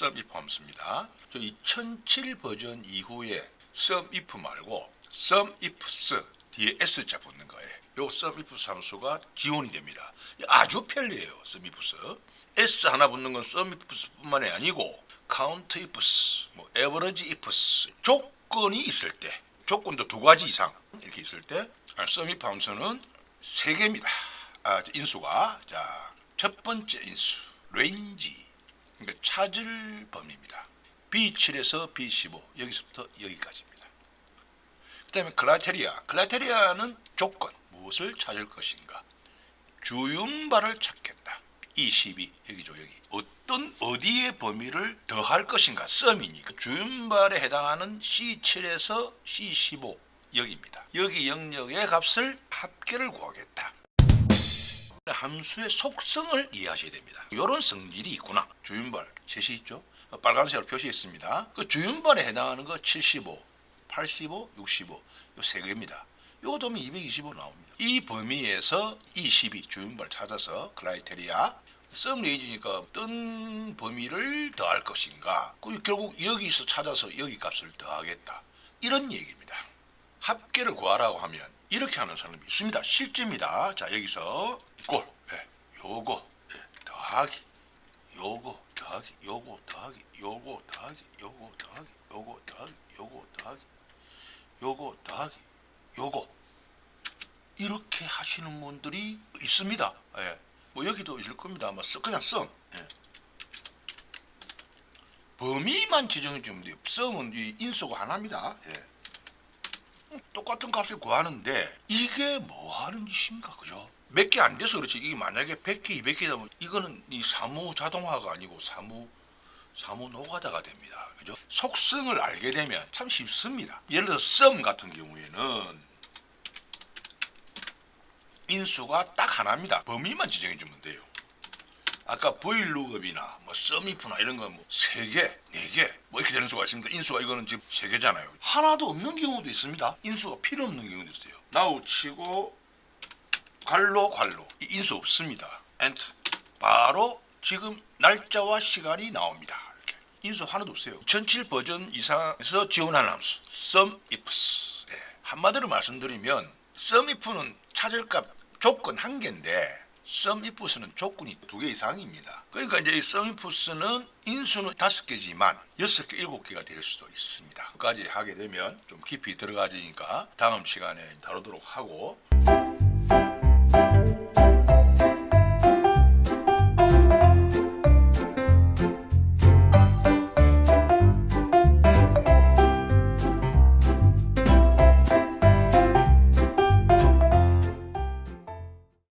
SUMIF 함수입니다. 저 2007 버전 이후에 SUMIF 말고 SUMIFs 뒤에 S자 붙는 거예요. 요 SUMIFs 함수가 지원이 됩니다. 아주 편리해요. SUMIFs. S 하나 붙는 건 SUMIFs뿐만이 아니고 COUNTIFs, AVERAGEIFs 조건이 있을 때, 조건도 두 가지 이상 이렇게 있을 때 SUMIF 함수는 세 개입니다. 인수가 첫 번째 인수 레인지, 그러니까 찾을 범위입니다. B7에서 B15 여기서부터 여기까지입니다. 그 다음에 크라이테리아는 조건, 무엇을 찾을 것인가. 주윤발을 찾겠다. 22 여기죠. 여기 어디에 범위를 더할 것인가. 썸이니까 주윤발에 해당하는 C7에서 C15 여기입니다. 여기 영역의 값을 합계를 구하겠다. 함수의 속성을 이해하셔야 됩니다. 이런 성질이 있구나. 주윤발 셋이 있죠. 빨간색으로 표시했습니다. 그 주윤발에 해당하는 거 75, 85, 65 요 세 개입니다. 요거 하면 225 나옵니다. 이 범위에서 22 주윤발 찾아서 크라이테리아 썸 레인지니까 어떤 범위를 더할 것인가. 결국 여기서 찾아서 여기 값을 더하겠다. 이런 얘기입니다. 합계를 구하라고 하면 이렇게 하는 사람이 있습니다. 실제입니다. 자, 여기서 꼴, 요거 더하기, 요거 더하기, 요거 더하기, 요거 더하기, 요거 더하기, 요거 더하기, 요거 더하기, 요거 더하기, 요거 이렇게 하시는 분들이 있습니다. 여기도 있을 겁니다. 아마 그냥 썸. 범위만 지정해 주면 돼요. 썸은 이 인수가 하나입니다. 똑같은 값을 구하는데 이게 뭐 하는 짓입니까? 그죠? 몇 개 안 돼서 그렇지. 이게 만약에 100개, 200개다 면 이거는 이 사무 자동화가 아니고 사무 노가다가 됩니다. 그죠? 속성을 알게 되면 참 쉽습니다. 예를 들어 썸 같은 경우에는 인수가 딱 하나입니다. 범위만 지정해 주면 돼요. 아까 VLOOKUP이나 SUMIF나 이런 건 3개, 4개 이렇게 되는 수가 있습니다. 인수가 이거는 지금 3개잖아요. 하나도 없는 경우도 있습니다. 인수가 필요 없는 경우도 있어요. 나우 치고 괄로 이 인수 없습니다. 엔터. 바로 지금 날짜와 시간이 나옵니다. 이렇게. 인수 하나도 없어요. 2007 버전 이상에서 지원하는 함수 SUMIFs. 한마디로 말씀드리면 SUMIF는 찾을 값 조건 1개인데 SUMIFs는 조건이 2개 이상입니다. 그러니까 이제 이 SUMIFs는 인수는 5개지만 6개, 7개가 될 수도 있습니다. 끝까지 하게 되면 좀 깊이 들어가지니까 다음 시간에 다루도록 하고